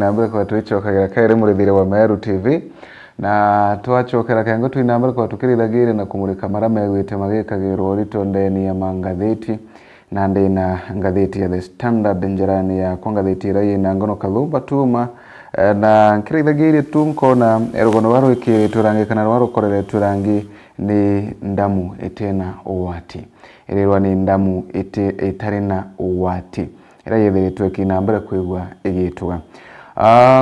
twinambere kwa twichokagera kaire murithire wa Meru TV na twachokera kango twinambere kwa tukirithagiire na kumurika marama gwite magikagirwo rito ndeni ya mangatheti na ndina ngatheti ya The Standard njerani ya kongatheti rai na ngono kalumba tuma na kirithagiire tunkona erogono waro iki turangikana waro korere turangi ni ndamu etena owati ererwa ni ndamu itarina owati era yethiritwe kinambere kwigwa igituga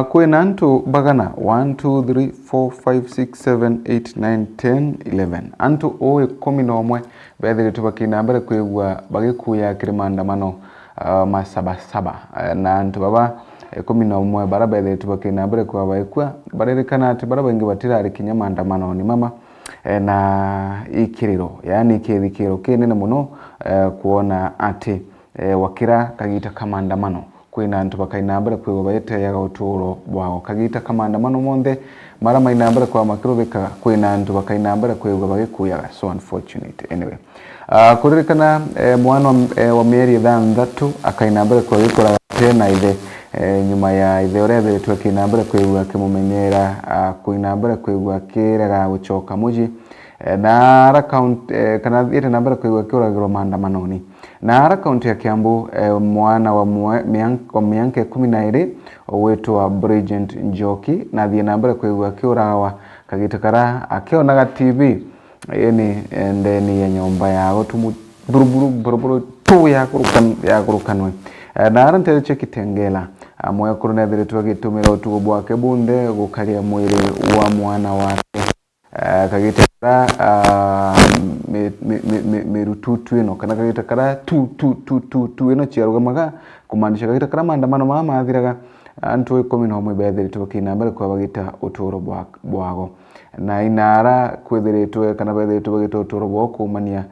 kwina antu bagana 1 2 3 4 5 6 7 8 9 10 11 antu oe 11 bethiritwe bakinambere kwigwa bagikuya kirimandamano masabasaba na antu baba 11 bara bethiritwe bakinambere kwa baikwa barerekana ati bara bengi batirari kinyamandamano ni mama na ikiriro yani ikithikiro kinene muno kuona ati wakira kagita kamandamano kwina antu bakainambere kwigwa bayeteyaga uturo bwao kagita kamandamano monde mara mainambere kwa makirubika kwina antu bakainambere kwigwa bagikuyaga so unfortunate anyway kuririkana mwana wa mieri 3 akainambere kwa gikora tena ithe nyuma ya ithe urethe twekinambere kwigwa kimumenyera kuinambere kwigwa kiraga gucoka muji na account kana ite nambere kwigwa kiuragirwo mandamanoni na account ya Kiambu mwana wa mianke 12 owetwa Bridget Njoki na thie nambere kwigwa kiuragawa kagitakara akionaga TV yani ndeni ya nyomba yao tumu buruburu tu ya kurukanwe na arante chekitengela moya kuruna thiritwe gitumira utugo bwake bunde gukaria mwiri wa mwana wake kagitakara mirututu ino kana kagitakara tu ino chiarugamaga kumaanisha kagitakara mandamano mama athiraga antu 11 bethiritwe kinambere kwa bagita uturo bwago na inara kwithiritwe kana bethiritwe bagita uturo bwao kumania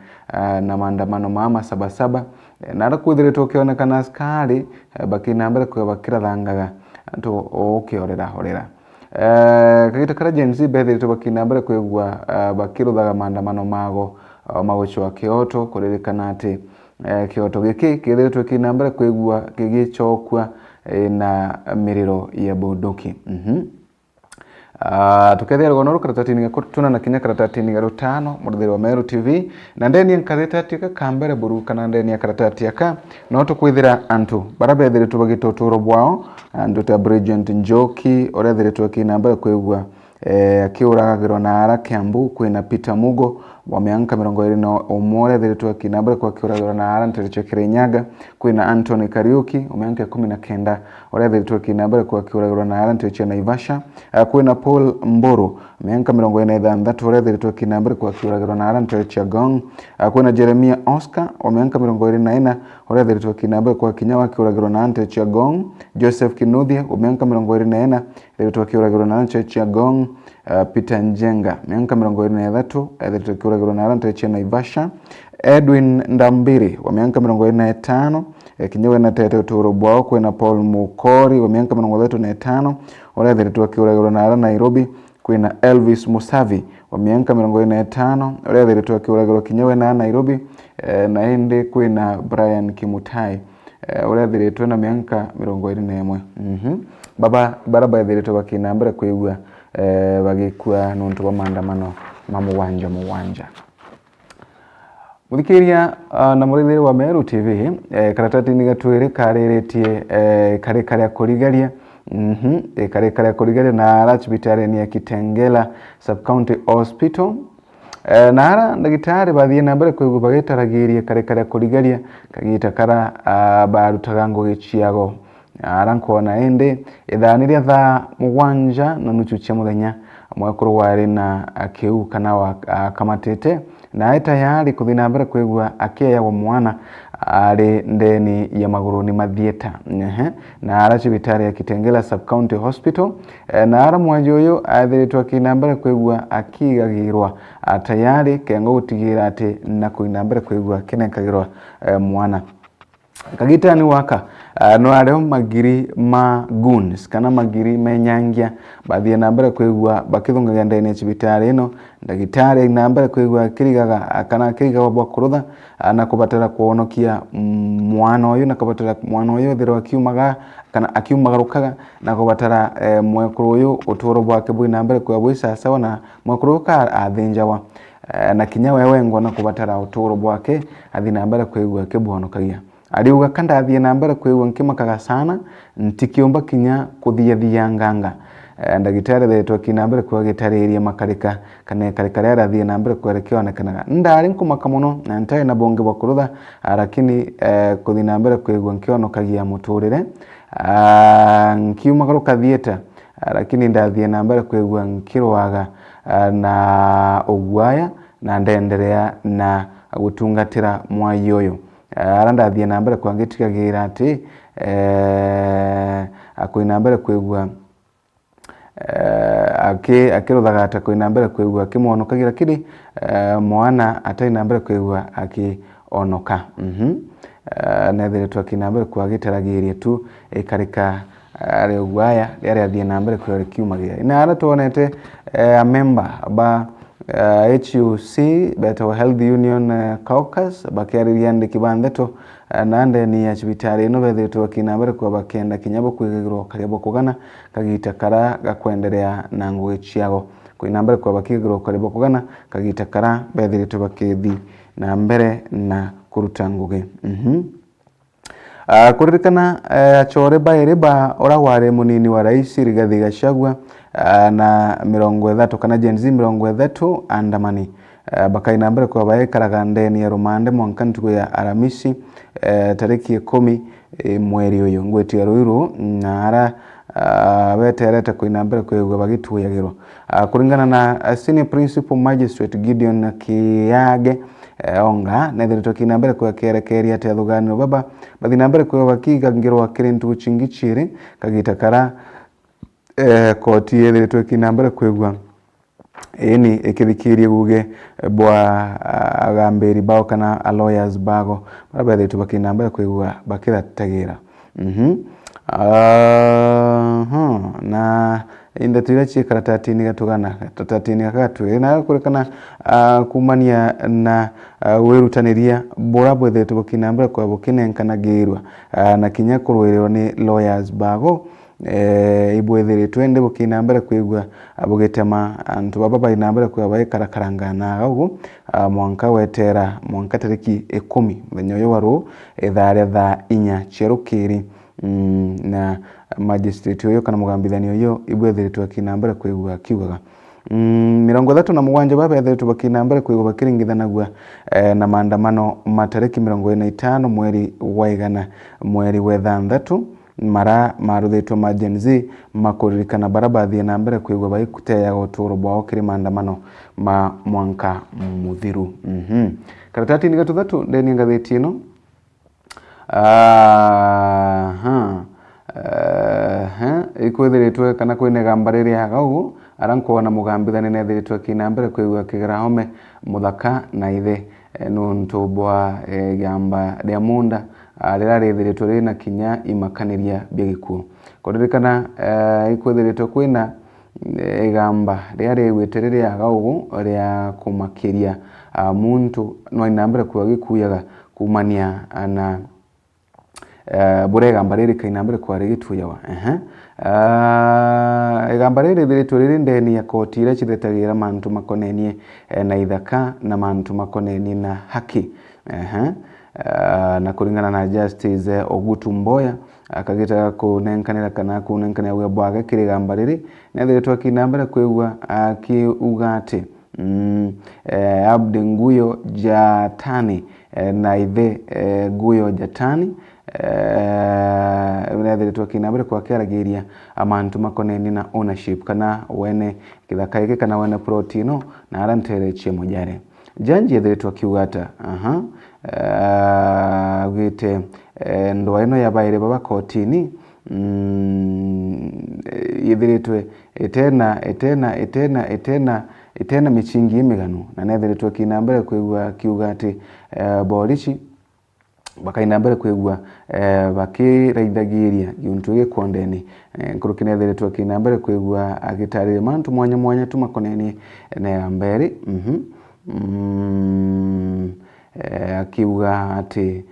na mandamano mama sabasaba nara kwithiritwe kionekana askari bakinambere kwa bakira thangaga antu okiorera horera kagitakara jenzi bethiritwe bakinambere kwigwa bakiruthaga mandamano mago magochwa Kyoto kuririkana ati Kyoto giki kithiritwe kinambere kwigwa gigichokwa na miriro ya bunduki tukethia rugono karatati tuna na kinya karatati ni 5 murithiri wa Meru TV na ndeni karatati ka kambere buruka na ndeni ya karatati aka no tukwithira antu barabethiri tubagito turo bwao andu ta Bridget Njoki orethiri tukinambere kwigwa akiuragirwo na ara Kiambu kwina Peter Mugo wa mianka 21 thiritwe kinambere kwa kiuragirwo na ara ntericho Kirinyaga kwina Anthony Kariuki mianka 19 orethiri kinambere kwa kiuragirwo na ara ntericho Naivasha kwina Paul Mburu mianka 46 orethiri kinambere kwa kiuragirwo na ara ntericho Gong kwina Jeremia Oscar wa mianka 24 orethiri kinambere kwa kinyawa kiuragirwo na ara ntericho Gong Joseph Kinuthia wa mianka 24 thiritwe kiuragirwo na ara ntericho Gong Peter Njenga mianka 23 thiritwe kiuragirwo na ara ntericho Naivasha Edwin Ndambiri wa mianka 25 kinyewe na tete uturo bwao kwina Paul Mukori wa mianka 35 orethiri kiuragirwo na ara Nairobi kwina Elvis Musavi wa mianka 25 orethiri kiuragirwo kinyewe na Nairobi na indi kwina Brian Kimutai orethiri na mianka 21 baba baraba thiritwe bakinambere kwigwa bagikua nuntu wa mandamano muwanja muthikiria na murithiri wa Meru TV karatati ni gatwire kareretie kare kurigaria kare kurigaria na Archbishop ya Kitengela Sub County Hospital na ara ndagitari bathie nambere kwigwa bagitaragiria kare kurigaria kagita kara barutaga ngo gichiago arankona ende ithaniria tha mugwanja na nuchu cia muthenya mwakuru wari na akiu kana wa kamatete na eta yari kuthina mbere kwigwa akeya wa mwana ari ndeni ya maguru ni mathieta na Archbishop ya Kitengela Sub County Hospital na ara mwanji uyu athiritwe kinambere kwigwa akigagirwa atayari kengo gutigira ati na kuinambere kwigwa kinekagirwa mwana kagitani waka no areo magiri ma goons kana magiri menyangia bathie na mbere kwigua bakithungaga ndene cibitari ino ndagitari na mbere kwigua kirigaga kana kirigaga bwa kurutha na kubatara kuonokia mwana uyu na kubatara mwana uyu thirwa kiumaga kana akiumagarukaga na kubatara mwekuru uyu uturo bwake bwi na mbere kwa bwisa sawa na mwekuru ka athinjawa na kinya wewe ngona kubatara uturo bwake athi na mbere kwigua kibwonokagia ariuga kanda athie na mbere kwigua nkimakaga sana ntikiomba kinya kuthia nganga ndagitari thetwa kina mbere kwa gitariria makarika kana karika athie na mbere kwerekea onekanaga ndari nkumaka muno na ntai na bonge bwa kurutha lakini kuthi na mbere kwigua nkionokagia muturire nkiumagaruka thieta lakini ndathie na mbere kwigua nkirwaga na ugwaya na ndenderea na gutungatira mwai uyu arandathie na mbere kwa ngitigagira ati akwina mbere kwigua akiruthaga ata kwina mbere kwigua kimwonokagira kiri mwana ataina mbere kwigua akionoka nethiretwo akina mbere kwa gitaragiria tu ikarika ari ugwaya yari athie na mbere kwa kiumagia ina ara tuonete a member ba HUC Better Health Union Caucus bakiariria ndiki bandeto nande ni ya cibitari no bethetwo akina mbere kwa bakenda kinyabo kwigirwo karibo kugana kagita kara gakwenderea na ngugi ciago kwina mbere kwa bakigirwo karibo kugana kagita kara bethetwo bakithi na mbere na kuruta ngugi kuririkana chore baire ba oraware munini wa rais Rigathi Gachagua na 30 kana Gen Z 30 andamani bakaina mbere kwa baikaraga ndeni ya rumande mwankantu ya Aramisi tariki 10 mweri uyu ngweti ya ruiru na ara beterete kuina mbere kwa bagituyagiro kuringana na Senior Principal Magistrate Gideon Kiage onga nethiretwo kina mbere kwa kerekeria te thuganiro baba bathina mbere kwa bakiga ngirwa kirintu chingichiri kagita kara koti yethiretwo kina mbere kwigwa ini ikithikirie guge bwa agamberi bao kana lawyers bago bethetwo bakina mbere kwigwa bakithatagira na inda tuirachi karatatini gatugana tatatini gakatwe na kurekana kumania na werutaniria bora bwethetwo kina mbere kwa bukinenkanagirwa na kinya kurwirwo ni lawyers bago ibwethiritwe ende bukina mbere kwigwa abugitema antu baba baina mbere kwa baikarakarangana agu mwanka wetera mwanka tariki 10 thenyo waru ithare tha 4 cherukiri na magistrate uyo kana mugambithani uyo ibwethiritwe akina mbere kwigwa kiugaga 37 babethiritwe bakina mbere kwigwa bakiringithanagwa na maandamano matariki 45 mweri wa igana mweri wa thanthatu mara maruthetwo ma Gen Z makuririkana barabathie na mbere kwigwa baikuteya guturo bwao kiri maandamano ma mwanka muthiru karatati ni gatuthatu ndeni ngatheti ino ikwethiritwe kana kwinega mbariri yaga ugu aranko na mugambithani nethiritwe kina mbere kwigwa kigera home muthaka na ithe nuntu bwa gamba ria munda rira rithiritwe rina kinya imakaniria bigikuo kuririkana ikwethiritwe kwina igamba ria rigwitiriria yaga ugu ria kumakiria muntu no ina mbere kwa gikuyaga kumania na burega mbariri kaina mbere kwa rigituyawa igamba riri thiritwe riri ndeni ya koti ira chithetagira mantu makonenie na ithaka na mantu makonenie na haki na kuringana na Justice Ogutu Mboya akagita kunenkanira kana kunenkanira we bwaga kirigamba riri nethiritwe kina mbere kwigwa akiugati Abdi Nguyo Jatani na ithe Nguyo Jatani nethiritwe kina mbere kwa kiaragiria amantu makoneni na ownership kana wene kithaka iki kana wene protino na arantere chemo jare janji ethiritwe kiugata gwite ndwa ino yabaire baba kotini yethiritwe etena michingi imiganu na nethiritwe kina mbere kwigwa kiugati borichi bakaina mbere kwigua bakiraithagiria giuntu gikondeni nkurukine there twakina mbere kwigua agitarire mantu mwanya mwanya tumakoneni na mbere akiuga ati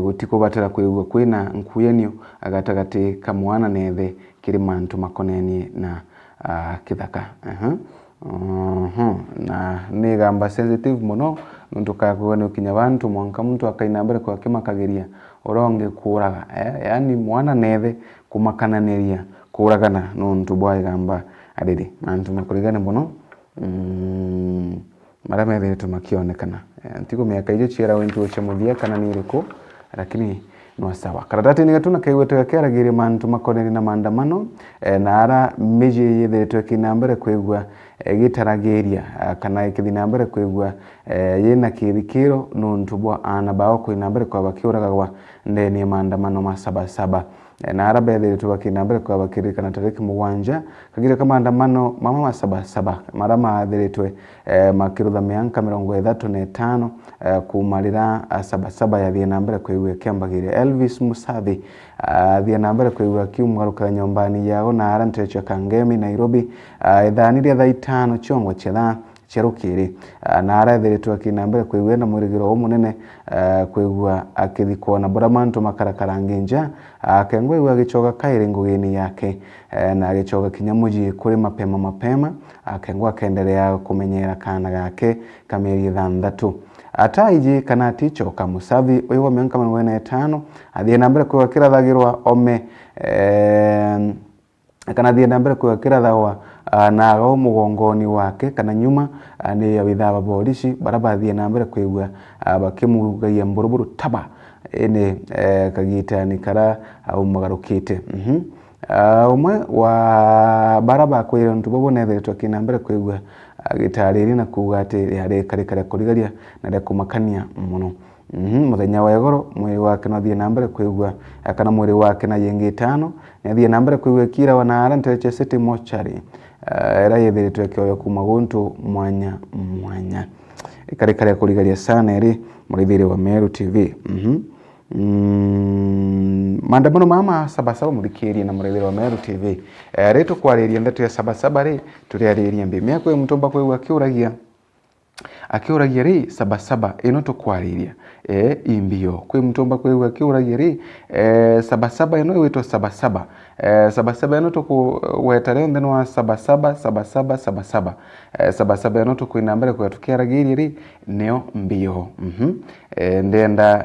gutikubatira kwigua kwina nkuyenio agatagati kamwana nethe kiri mantu makoneni na kithaka na nigamba sensitive muno nundu kakugani ukinya bantu mwanka muntu akaina mbere kwa kimakagiria uronge kuraga yani mwana nethe kumakananiria kuragana nundu bwa gamba adidi mantu makurigane muno marame thete makionekana ntiko miaka ije chira wentu cha muthia kana niriko lakini no sawa karatati ni gatuna kaigwete gakeragiria mantu makoneni na maandamano na ara meje yethete kinambere kwigwa gitaragiria kana ikithina mbere kwigwa yena kirikiro nuntu bwa anabao kwinambere kwa bakiuragwa ndeni maandamano ma Sabasaba na ara bethe bakina mbere kwa bakirikana tariki mugwanja kagira kama maandamano mama ma Sabasaba marama thiritwe makirutha mianka 35 kumarira Sabasaba ya thina mbere kwigwa kiambagiria Elvis Musathi thina mbere kwigwa kiumgarukira nyombani yao na ara ntecha Kangemi Nairobi ithaniria thaa 5 chongo chetha cherukiri na ara thiritwe akina mbere kwigwa na murigiro munene kwigwa akithikwa na buramantu makarakara nginja akengwe agichoka kaire ngugini yake na agichoka kinyamuji kuri mapema akengwa akaendelea kumenyera kana gake kamiri 6 ataiji kana tichoka Musathi uyu wa miaka 45 athie nambere kwa kirathagirwa ome kana athie nambere kwa kirathagwa na ro mugongoni wake kana nyuma ni abithaba polisi baraba athie nambere kwigwa bakimugaia mburuburu taba ene kagita ni kara au magarukite umwe wa baraba kwira ntu babone thetwe kinambere kwigwa gitariri na kuga ati yare kare kurigaria na de kumakania muno muthenya wa igoro mwiri wake nathie nambere kwigwa kana mwiri wake na yengi 5 nathie nambere kwigwa kira wana Aranteche City Mortuary era yethiritwe kioyo kuma guntu mwanya kare kurigaria sana eri murithire wa Meru TV maandamano mama Sabasaba murikiria na murithire wa Meru TV reto kwariria ndeto ya Sabasaba ri turiariria mbi miako mutomba kwigwa akiuragia ri Sabasaba ino tukwariria imbio kwi mutomba kwigwa akiuragia ri Sabasaba ino witwa Sabasaba Sabasaba ino tukuwetare ndeno wa Sabasaba Sabasaba ino tukuinambere kwa tukiaragiria ri neo mbio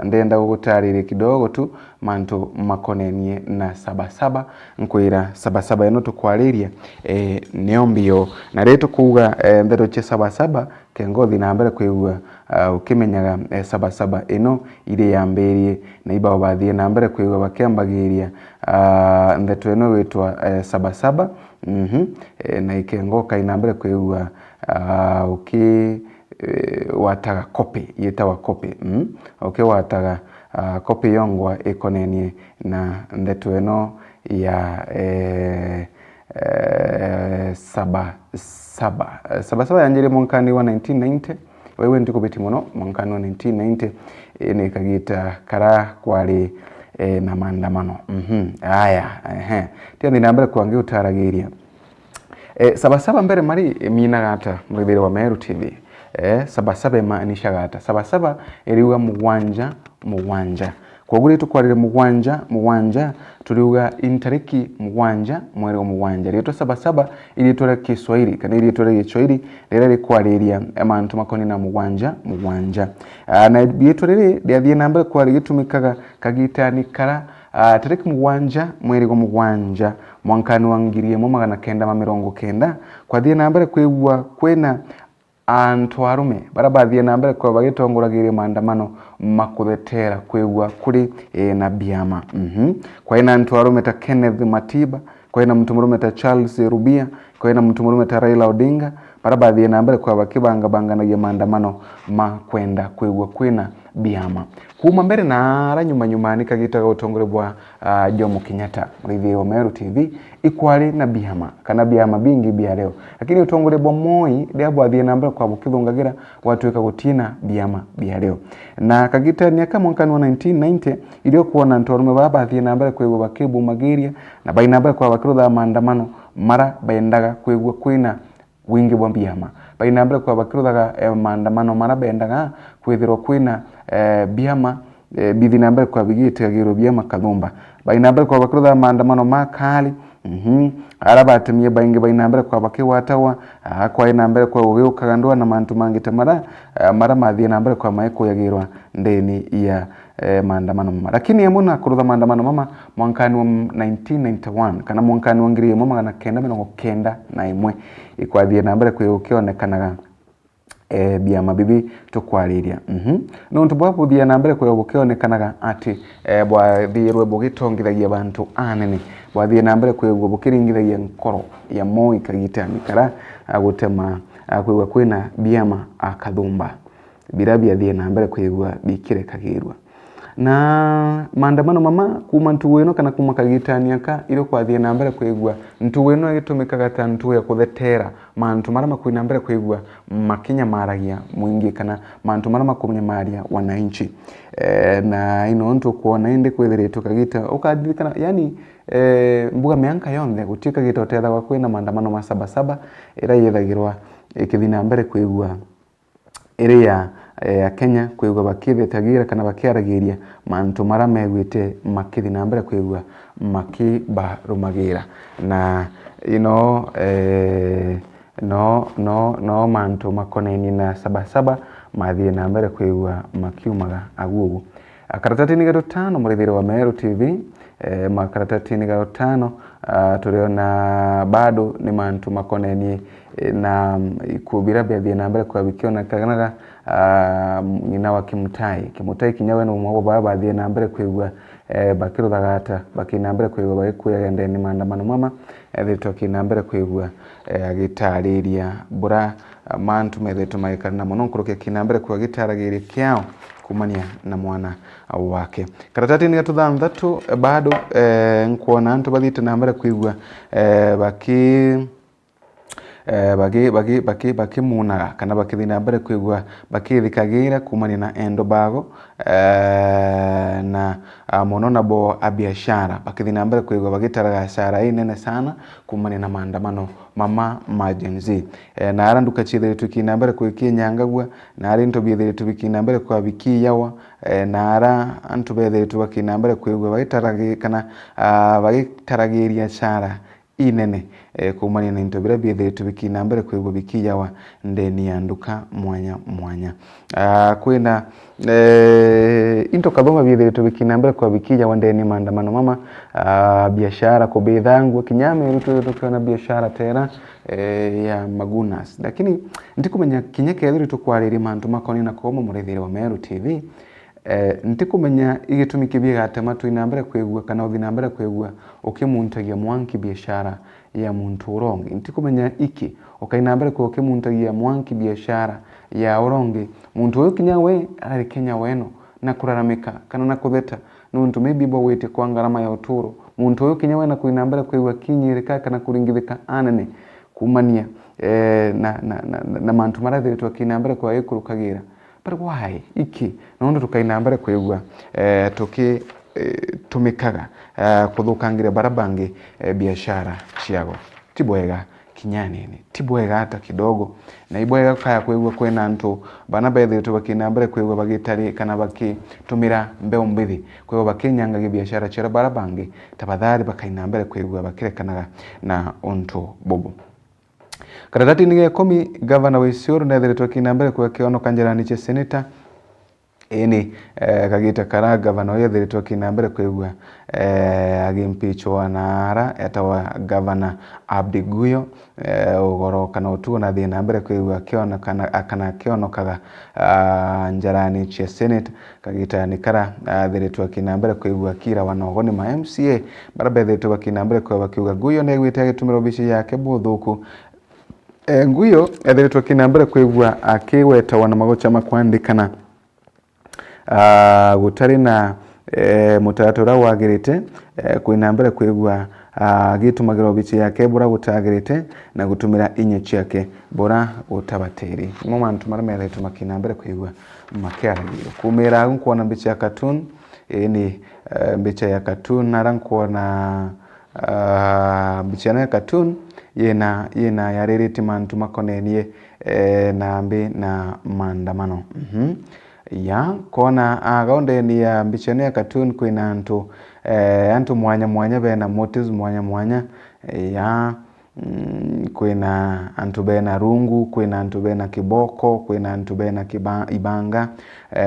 ndenda gutarire kidogo tu mantu makonenie na Sabasaba nkwira Sabasaba ino tukwariria neo mbio na reto kuga ndeto che Sabasaba kengothi nambere kwigwa ukimenyaga Sabasaba ino ire yamberie na ibao bathie nambere kwigwa bakiambagiria ndeto ino witwa Sabasaba na ikengoka inambere kwigwa wataga kopi yetawa kopi wataga kopi yongwa ikonenie na ndeto ino ya Sabasaba yanjire mwankani wa 1990 wewe ndiko beti muno mwankani wa 1990 ene kagita kara kwali na maandamano aya tia ninambere kwangi utaragiria Sabasaba mbere mari mina gata murithire wa Meru TV Sabasaba maanisha gata Sabasaba eriuga mugwanja kwa guri tukwarire mugwanja tuliuga intariki mugwanja mweri wa mugwanja rito Sabasaba ili tore Kiswahili kana ili tore Kiswahili rero rikwariria amantu makoni na mugwanja na bieto riri ndiathie nambere kwari gitumikaga kagitani kara tariki mugwanja mweri wa mugwanja mwankani wa 1990 kwa thie nambere kwigwa kwena antu arume barabathie nambere kwa bagitongoragire maandamano makuthetera kwigwa kuri na biama kwa ina antu arume ta Kenneth Matiba kwa ina mtu murume ta Charles Rubia kwa ina mtu murume ta Raila Odinga barabathie nambere kwa bakibanga na maandamano makwenda kwigwa kwina biama kuma mbere na ara nyuma ni kagitaga utongore bwa Jomo Kenyatta murithi wa Meru TV ikwari na biama kana biama bingi bia leo lakini utongore bwa Moi ria bwathie na mbere kwa bukithungagira watuika gutina biama bia leo na kagita ni aka mwaka wa 1990 ilio kuona ntorume babathie na mbere kwigwa bakibu magiria na baina mbere kwa bakirutha maandamano mara baendaga kwigwa kwina wingi bwa biama baina mbere kwa bakiruthaga maandamano mara baendaga kwithirwo kwina biama bithi na mbere kwa bigitagirwo biama kathumba baina mbere kwa bakirutha maandamano makali arabatemie baingi baina mbere kwa bakiwatawa kwa ina mbere kwa ugiukaga ndwa na mantu mangite mara mathie na mbere kwa maiko yagirwa ndeni ya maandamano mama lakini amuna kurutha maandamano mama mwankani wa 1991 kana mwankani wa ngiri mama kana kenda meno kenda na imwe ikwathie na mbere kwa ukionekanaga biama bibi tukwariria no ntubwapo thia na mbere kwa ukionekanaga ati bwa thirwe bugitongithagia bantu anene bwa thia na mbere kwa bukiringithagia nkoro ya Moi kagitani kara agutema kwigwa kwina biama akathumba birabia thia na mbere kwigwa bikire kagirwa na maandamano mama kuma ntuweno kana kuma kagitani aka iro kwathie na mbere kwigwa ntuweno agitumikaga ta ntu ya kuthetera mantu mara makwina mbere kwigwa makinya maragia mwingi kana mantu mara makumenya maria wananchi na ino ntu kuona inde kwithiritwo kagita ukadirikana yani mbuga mianka yonthe gutika gitotetha kwa kwina maandamano masabasaba ira yethagirwa ikithina mbere kwigwa area ya Kenya kwigwa bakithetagira kana bakiaragiria mantu mara megwite makithi na mbere kwigwa makibarumagira na no mantu makoneni na sabasaba mathie na mbere kwigwa makiumaga agugu akaratati-ini gatano murithire wa Meru TV makaratati-ini gatano turiona bado ni mantu makoneni na ikubira bia na mbere kwa bikiona kaganaga nyina wa Kimutai kinyawe no mwabo baba thie na mbere kwigwa bakiruthaga ata bakina mbere kwigwa bagikuya ndeni maandamano mama thitoki na mbere kwigwa agitariria bura mantu methetwo magikana muno nkuruke kina mbere kwa gitaragiria kiao kumania na mwana wake karatati-ini gatuthanthatu bado nkuona antu bathite na mbere kwigwa bakimunaga kana bakithina mbere kwigwa bakithikagira kumania na endo bago na muno nabo abiashara bakithina mbere kwigwa bagitaraga hasara inene sana kumania na maandamano mama majenzi na aranduka chithiritwe kina mbere kwikinyangagwa na arinto bithiritwe bikina mbere kwa bikiyawa na ara antu bethiritwe bakina mbere kwigwa bagitaraga kana bagitaragiria hasara inene kumania na into bira bithiritwe bikina mbere kwigwa bikiyawa ndeni ya nduka mwanya kwina into kathoma bithiritwe bikina mbere kwa bikiyawa ndeni maandamano mama biashara kubithangwa kinyame rutu tukiona biashara tena ya magunas lakini ndikumenya kinyeke thiru tukwariria mantu makoni na koma murithire wa Meru TV ndikumenya igitumiki bigatema twina mbere kwigwa kana uthina mbere kwigwa ukimuntagia mwanki biashara ya muntu urongi ndikumenya iki ukaina mbere kwa ukimuntagia mwanki biashara ya urongi muntu uyu kinyawe ari Kenya weno na kuraramika kana na kutheta nuntu maybe bo wete kwa ngarama ya uturo muntu uyu kinyawe na kuina mbere kwigwa kinyirika kana kuringithika anene kumania na mantu marathiritwo kina mbere kwa ikurukagira but why iki nondo tukaina mbere kwigwa tumikaga kuthukangira barabangi biashara ciago tibwega kinyanini tibwega hata kidogo na ibwega kaya kwigwa kwena ntu bana bethiritwe bakina mbere kwigwa bagitari kana bakitumira mbeu mbithi kwigwa bakinyangaga biashara cia barabangi tabathari bakaina mbere kwigwa bakirekanaga na onto bobo karatati-ini ga 10 gavana wa Isiolo nethiritwe kina mbere kwa kiono kanjarani cia seneta ini kagita kara gavana uyu ethiritwe kina mbere kwigwa agimpichwa nara etawa gavana Abdi Guyo ugoro kana utuo na thina mbere kwigwa kiona kana kionokaga njarani cia senate kagita ni kara thiritwe kina mbere kwigwa kira wanogoni ma MCA barabethiritwe kina mbere kwa bakiuga Guyo negwite agitumira bici yake buthuku Nguyo ethiritwe kina mbere kwigwa akiweta wana magocha makwandikana gutari na mutatura wagirite kwina mbere kwigwa gitumagiro bici yake bora gutagirite na gutumira inye ciake bora utabateri mo mantu maremere tumakina mbere kwigwa makiaragiro kumira kuona bici ya cartoon ni bici ya cartoon narankuona bici ya cartoon yena yaririti mantu makonenie nambi na maandamano ya kona gaunde ni ya mbichane ya cartoon kwina antu mwanya bena motives mwanya ya kwina antu bena rungu kwina antu bena kiboko kwina antu bena ibanga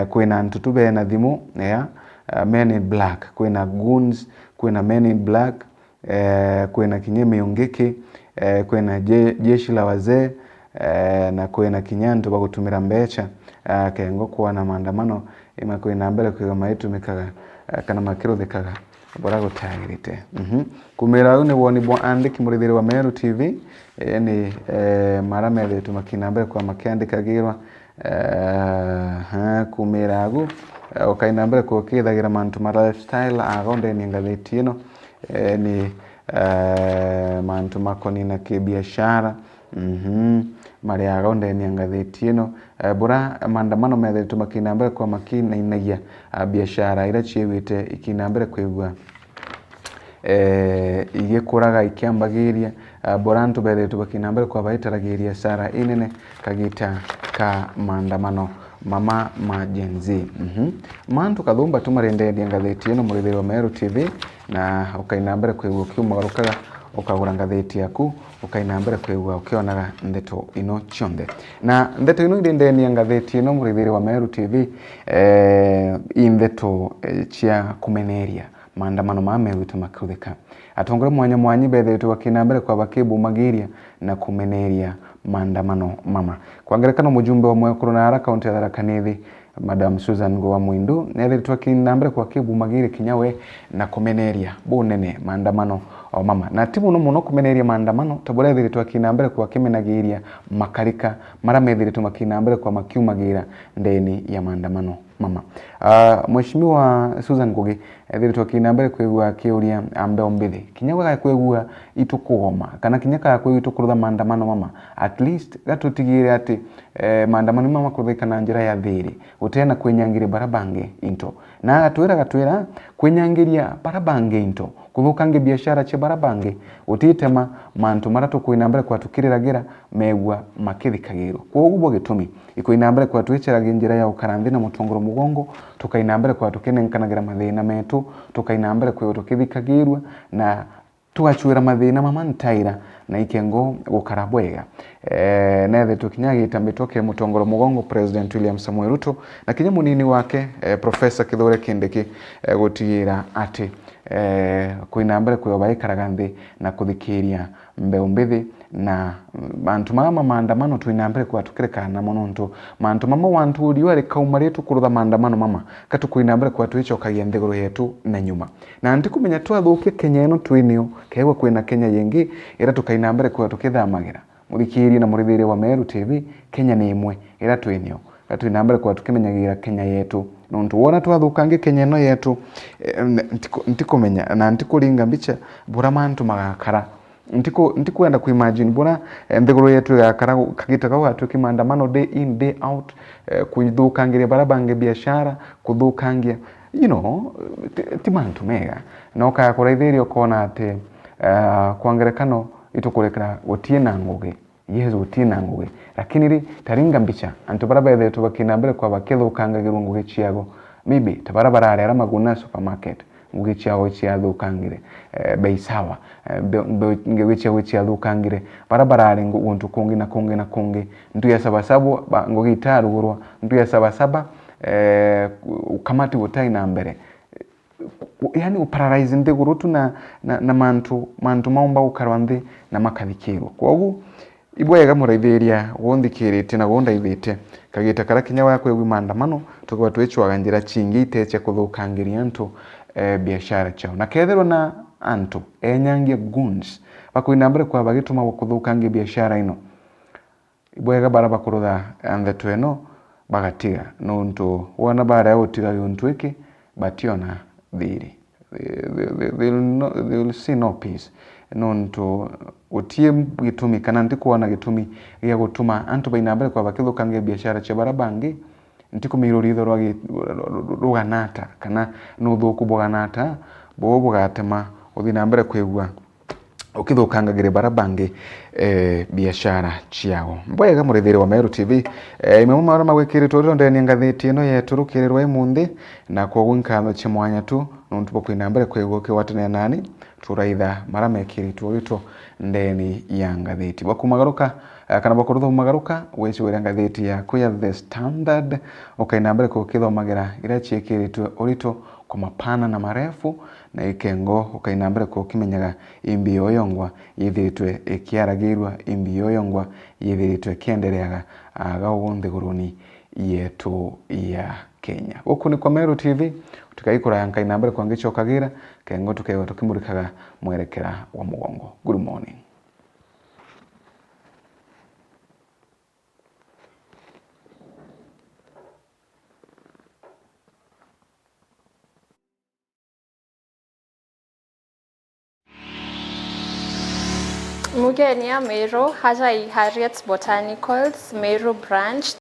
kwina antu tu bena dhimu ya Men in Black kwina goons kwina Men in Black kwina kinyeme yongeki kwina jeshi la wazee na kwina kinyanto bagutumira mbecha kengo kuwa na maandamano ima kwina mbele kwa maitu mikaga kana makiro thikaga bora gutagirite kumira une woni bo andiki murithiri wa Meru TV ni maramere tumakina mbele kwa makiandikagirwa kumira gu okaina mbele kwa kithagira mantu ma lifestyle agonde ni ngatheti ino ni mantu makoni na kibiashara maria agonde ni ngatheti ino bora maandamano methe tumakina mbele kwa makina inagia biashara ira ciwite ikina mbele kwigwa igikuraga ikiambagiria bora ntu bethe tubakina mbele kwa baitaragiria sara inene kagita ka maandamano mama majenzi mantu kathumba tumarende ngatheti ino murithiri wa Meru TV na ukaina mbere kwigwa kiumagarukaga ukagura ngatheti yaku ukaina mbere kwigwa ukionaga ndeto ino chonde na ndeto ino ndende ngatheti ino murithiri wa Meru TV indeto chia kumeneria maandamano Meru tumakuthika atongore mwanya bethe tukina mbere kwa bakibu magiria na kumeneria maandamano mama kwangerekano mujumbe wa mwekuru na haraka kaunti ya Tharaka Nithi Madam Susan Ngowa Mwindu nere twakina mbere kwa kibu magiri kinyawe na kumeneria bunene maandamano o mama na tibu no muno kumeneria maandamano tabora thiri twakina mbere kwa kimenagiria makarika maramethiri tumakina mbere kwa makiumagira ndeni ya maandamano mama mheshimiwa Susan Ngugi thiri twakina mbere kwigwa kiuria ambe ombithi kinyawe ga kwigwa itukugoma kana kinyaka kwigwa itukurutha maandamano mama at least gatutigire ati maandamano mama kuthika na njira ya thiri utena kwenyangiria barabange into na gatwira kwenyangiria barabange into kuthukange biashara che barabange utitema mantu maratu kuina mbere kwa tukiriragira megwa makithikagiro kwoguo gitumi ikuina mbere kwa twiceraga njira ya ukaranthi na mutongoro mugongo tukaina mbere kwa tukenenkanagira mathina metu tukaina mbere kwa tukithikagirwa na tuachuira mathina mamantaira na ikengo gukarabwega nethe tukinyagita mbitoke mutongoro mugongo President William Samoei Ruto na kinya munini wake Professor Kithure Kindiki gutigira ati kuina mbere kwa baikaraga nthi na kuthikiria mbeu mbithi na bantu mama maandamano tuina mbere kwa tukirekana muno ntu mantu mama wantu uriwa rekaumaretu kurutha maandamano mama katukuina mbere kwa twicokagia nthiguru yetu na nyuma na antikumenya twathukia Kenya ino twinio kegwa kwina Kenya yengi ira tukaina mbere kwa tukithamagira murikiri na murithiri wa Meru TV Kenya ni imwe ira twinio atuina mbere kwa tukimenyagira Kenya yetu nontu wona twathukange Kenya no yetu ntikumenya na ntikuringa mbicha bura mantu magakara ntikwenda kuimagine bora nthiguru yetu yakara kagitaka watu kimaandamano day in day out kuthukangiria barabange biashara kuthukangia ti mantu mega no kaya kuraithirio kona ati kwangerekano itukurekera gutie na ngugi yezu gutie na ngugi lakini ri taringa mbicha antu barabethe tubakina mbere kwa bakithukangagirwo ngugi ciago maybe tabarabara ara maguna supermarket ngugi ciago ciathukangire bei sawa ngugi ciago ciathukangire barabara ari nguntu kungi na kungi ndu ya sabasabu ngugi itarugurwa ndu ya sabasaba ukamati utai na mbere yani uparalyze nthiguru tu na mantu maumba ukarwa nthi na makathikirwo kwoguo ibwega muraithiria wonthikirite na gondaithite kagita kara kinya wakwe wi maandamano tukwa twicwaga njira chingi iteche kuthukangiria antu biashara chao na ketherwa na antu enyangia goons bakuina mbere kwa bagituma kuthukangia biashara ino ibwega bara bakurutha ntheto eno bagatiga nonto wana bara ya utiga yontu iki bationa thiri they will see no peace nonto utie gitumi kana ndikuona gitumi gya gutuma antu bainambere kwa bakithukangia biashara cia barabangi ntikumirwo ritho rwaganata kana nuthuku bwaganata bo bugatema uthinambere kwigua ukithukangagire barabangi biashara ciao mbwega murithiri wa Meru TV imwe mara magwikiritwo ro ndeni ngathiti ino yeturukirirwa imundi na kwa winkano chimwanya tu nuntu bokwina mbere kwigua kiwatene nani turaitha mara mekiritwo rito ndeni ya ngathiti bakumagaruka kana bakurutho magaruka wese wira ngathiti ya kuya The Standard ukaina mbere kukithomagira ira ciekiritwe urito kwa mapana na marefu na ikengo ukaina mbere kukimenyaga imbi yoyongwa yithiritwe ikiaragirwa imbi yoyongwa yithiritwe kiendereaga gaugundi guruni yetu ya Kenya. Huku ni kwa Meru TV tukaikora yankaina mbere kwangicokagira kengo tukaiwa tukimurikaga mwerekera wa mugongo. Good morning. Mugeni ya Meru, Haja Harriet's Botanicals, Meru branch.